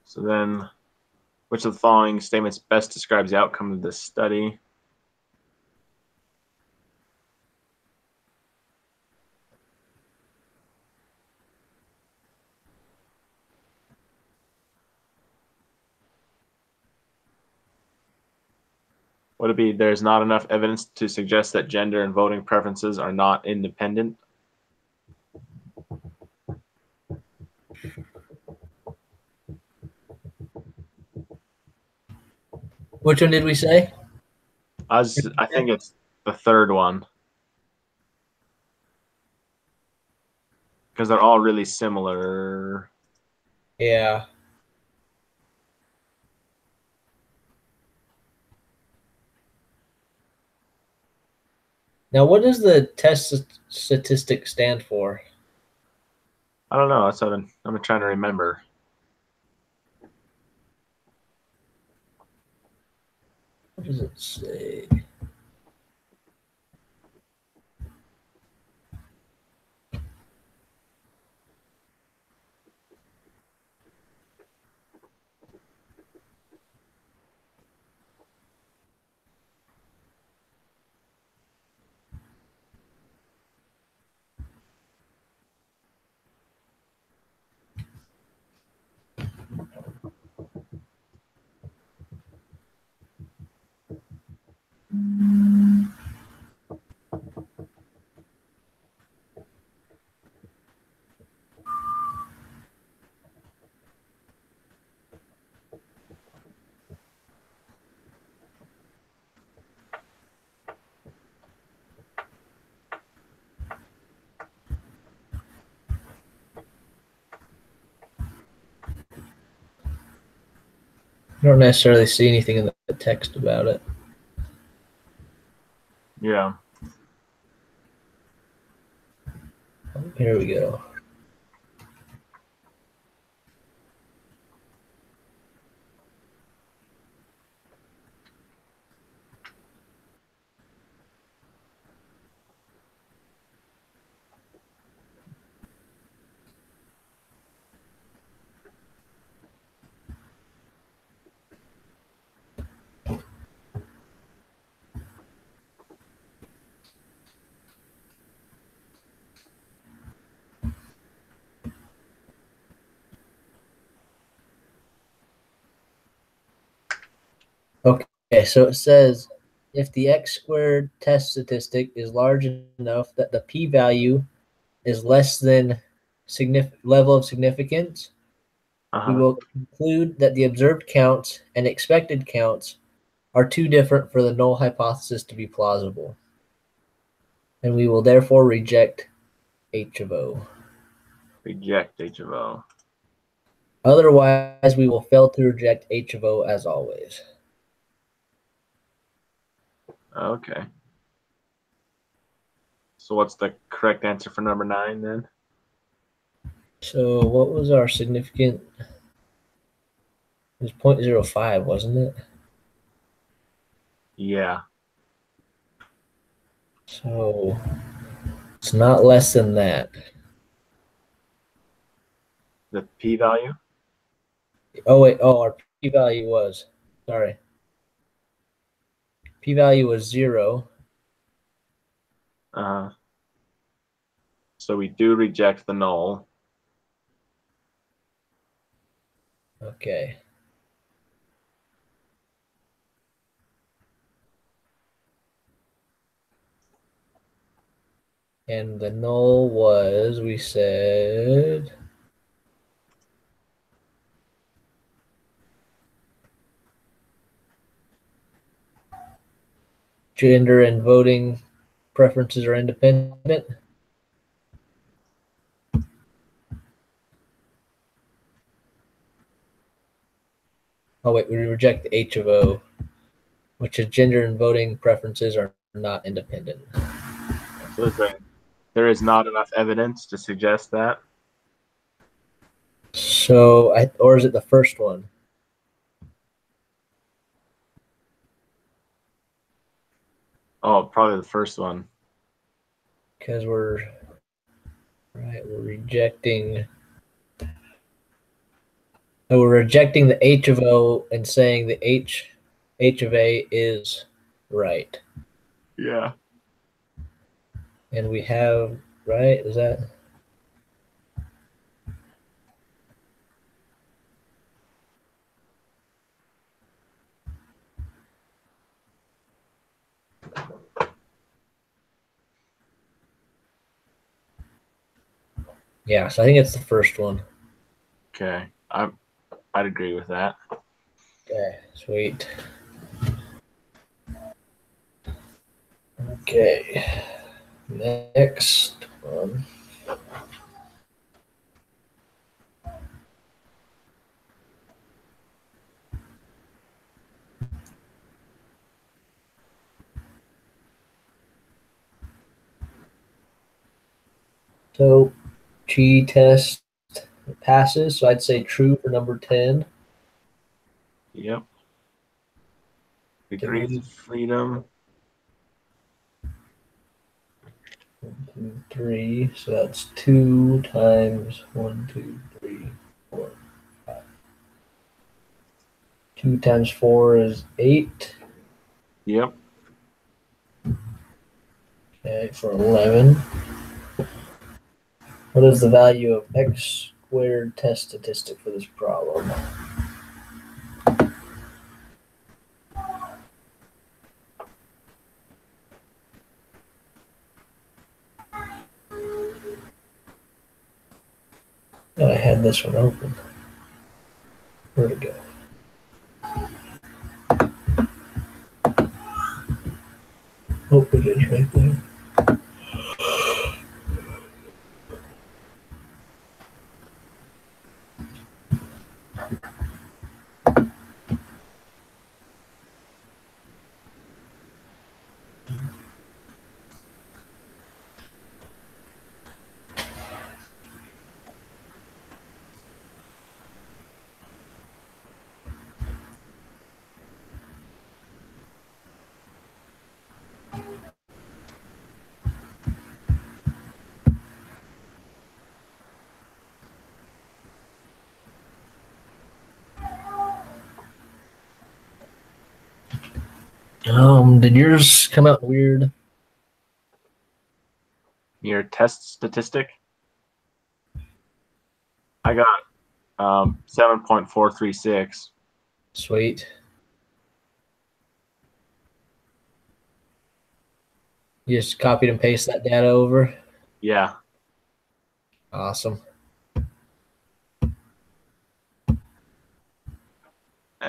[SPEAKER 2] So then, which of the following statements best describes the outcome of this study? Would it be there's not enough evidence to suggest that gender and voting preferences are not independent?
[SPEAKER 1] Which one did we say?
[SPEAKER 2] I think it's the third one. Because they're all really similar.
[SPEAKER 1] Yeah. Now, what does the test statistic stand for?
[SPEAKER 2] I don't know. That's what I'm trying to remember.
[SPEAKER 1] What does it say? I don't necessarily see anything in the text about it.
[SPEAKER 2] Yeah.
[SPEAKER 1] Here we go. Okay, so it says if the x squared test statistic is large enough that the p-value is less than level of significance, we will conclude that the observed counts and expected counts are too different for the null hypothesis to be plausible, and we will therefore reject H of O.
[SPEAKER 2] Reject H of O.
[SPEAKER 1] Otherwise, we will fail to reject H of O as always.
[SPEAKER 2] Okay. So what's the correct answer for number 9 then?
[SPEAKER 1] So what was our significant? It was 0.05, wasn't it?
[SPEAKER 2] Yeah.
[SPEAKER 1] So it's not less than that.
[SPEAKER 2] The p-value?
[SPEAKER 1] Oh, wait. Oh, our p-value was, sorry. P-value was 0.
[SPEAKER 2] So we do reject the null.
[SPEAKER 1] Okay. And the null was, we said, gender and voting preferences are independent. Oh, wait, we reject the H of O, which is gender and voting preferences are not independent.
[SPEAKER 2] So there is not enough evidence to suggest that.
[SPEAKER 1] So, or is it the first one?
[SPEAKER 2] Oh, probably the first one.
[SPEAKER 1] Because we're rejecting. So we're rejecting the H of O and saying the H of A is right.
[SPEAKER 2] Yeah.
[SPEAKER 1] And we have, right? Is that? Yeah, so I think it's the first one.
[SPEAKER 2] Okay. I'd agree with that.
[SPEAKER 1] Okay, sweet. Okay, next one. So, G test passes. So I'd say true for number 10.
[SPEAKER 2] Yep. Degrees of freedom.
[SPEAKER 1] 1, 2, 3. So that's 2 times 1, 2, 3, 4, 5. 2 times 4 is 8.
[SPEAKER 2] Yep.
[SPEAKER 1] Okay, for 11. What is the value of x squared test statistic for this problem? Oh, I had this one open. Where'd it go? Oh, it is right there. Did yours come out weird?
[SPEAKER 2] Your test statistic. I got 7.436.
[SPEAKER 1] Sweet. You just copied and pasted that data over?
[SPEAKER 2] Yeah.
[SPEAKER 1] Awesome.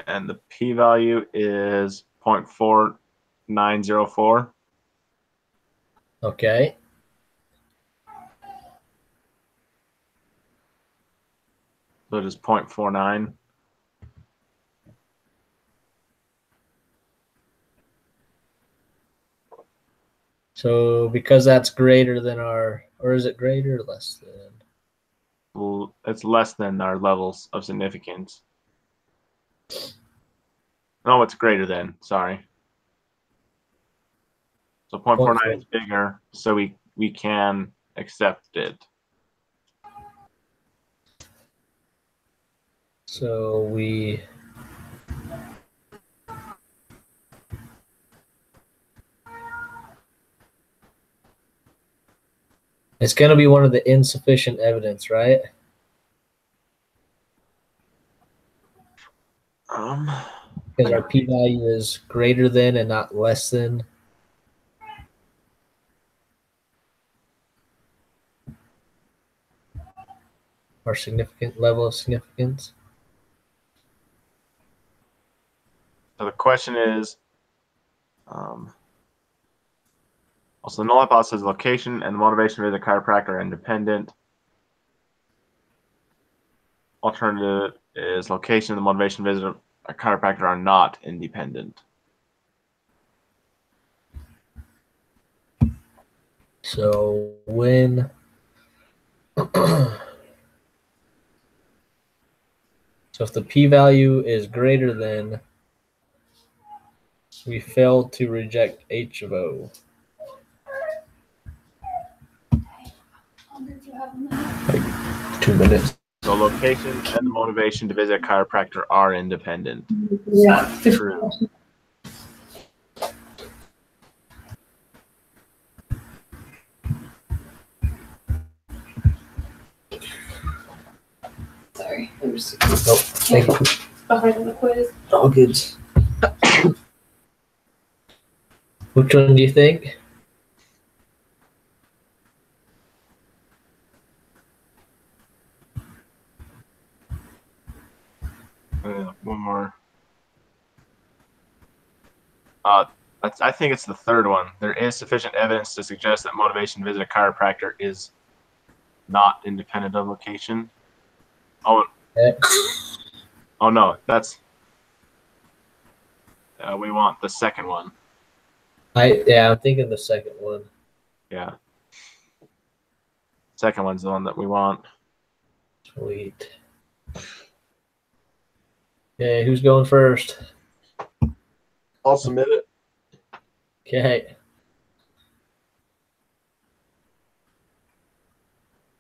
[SPEAKER 2] And the p-value is 0.4904.
[SPEAKER 1] Okay.
[SPEAKER 2] So it is 0.49.
[SPEAKER 1] So because that's greater than our, or is it greater or less than?
[SPEAKER 2] Well, it's less than our levels of significance. No, it's greater than. Sorry. So 0.49 is bigger, so we can accept it.
[SPEAKER 1] So we it's going to be one of the insufficient evidence, right? Because our p-value is greater than and not less than. or significant level of significance.
[SPEAKER 2] So the question is, also the null hypothesis location and the motivation of the chiropractor are independent. Alternative is location and the motivation visit of a chiropractor are not independent.
[SPEAKER 1] So when so if the p-value is greater than, we fail to reject H of O. Like 2 minutes.
[SPEAKER 2] So location and the motivation to visit a chiropractor are independent.
[SPEAKER 3] Yeah.
[SPEAKER 2] True.
[SPEAKER 3] Sorry. I'm just
[SPEAKER 1] Oh, thank you.
[SPEAKER 3] behind on the quiz.
[SPEAKER 1] All good. Which one do you think?
[SPEAKER 2] One more. I think it's the third one. There is sufficient evidence to suggest that motivation to visit a chiropractor is not independent of location. Oh,
[SPEAKER 1] Yeah.
[SPEAKER 2] oh no, that's. We want the second one.
[SPEAKER 1] I'm thinking the second one.
[SPEAKER 2] Yeah. Second one's the one that we want.
[SPEAKER 1] Sweet. Okay, who's going first?
[SPEAKER 2] I'll submit it.
[SPEAKER 1] Okay.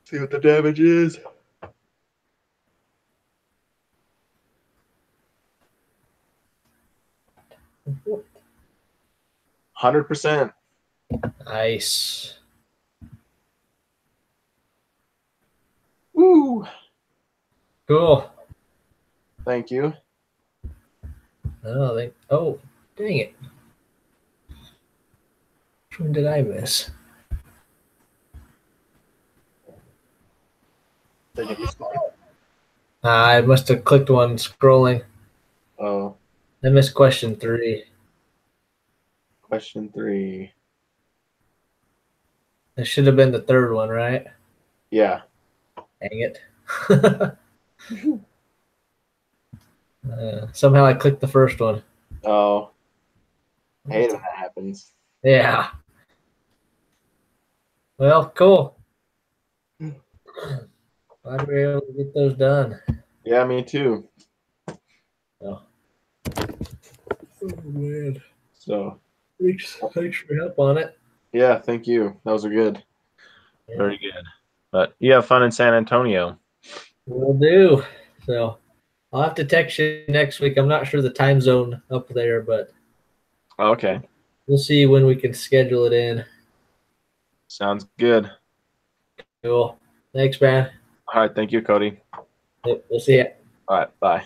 [SPEAKER 2] See what the damage is.
[SPEAKER 1] Mm-hmm.
[SPEAKER 2] 100%.
[SPEAKER 1] Nice.
[SPEAKER 2] Woo!
[SPEAKER 1] Cool.
[SPEAKER 2] Thank you.
[SPEAKER 1] Oh, dang it. Which one did I miss? I must have clicked one scrolling.
[SPEAKER 2] Oh,
[SPEAKER 1] I missed question 3.
[SPEAKER 2] question 3.
[SPEAKER 1] It should have been the third one, right?
[SPEAKER 2] Yeah.
[SPEAKER 1] Dang it. Somehow I clicked the first one.
[SPEAKER 2] Oh. I hate when that happens.
[SPEAKER 1] Yeah. Well, cool. Glad we were able to get those done.
[SPEAKER 2] Yeah, me too.
[SPEAKER 1] Oh man.
[SPEAKER 2] So
[SPEAKER 1] Thanks for your help on it.
[SPEAKER 2] yeah, thank you. Those are good.
[SPEAKER 1] Yeah.
[SPEAKER 2] Very good. But you have fun in San Antonio.
[SPEAKER 1] Will do. So I'll have to text you next week. I'm not sure the time zone up there, but
[SPEAKER 2] Okay.
[SPEAKER 1] we'll see when we can schedule it in.
[SPEAKER 2] Sounds good.
[SPEAKER 1] Cool. Thanks, man.
[SPEAKER 2] All right. Thank you, Cody.
[SPEAKER 1] Yep, we'll see ya.
[SPEAKER 2] All right. Bye.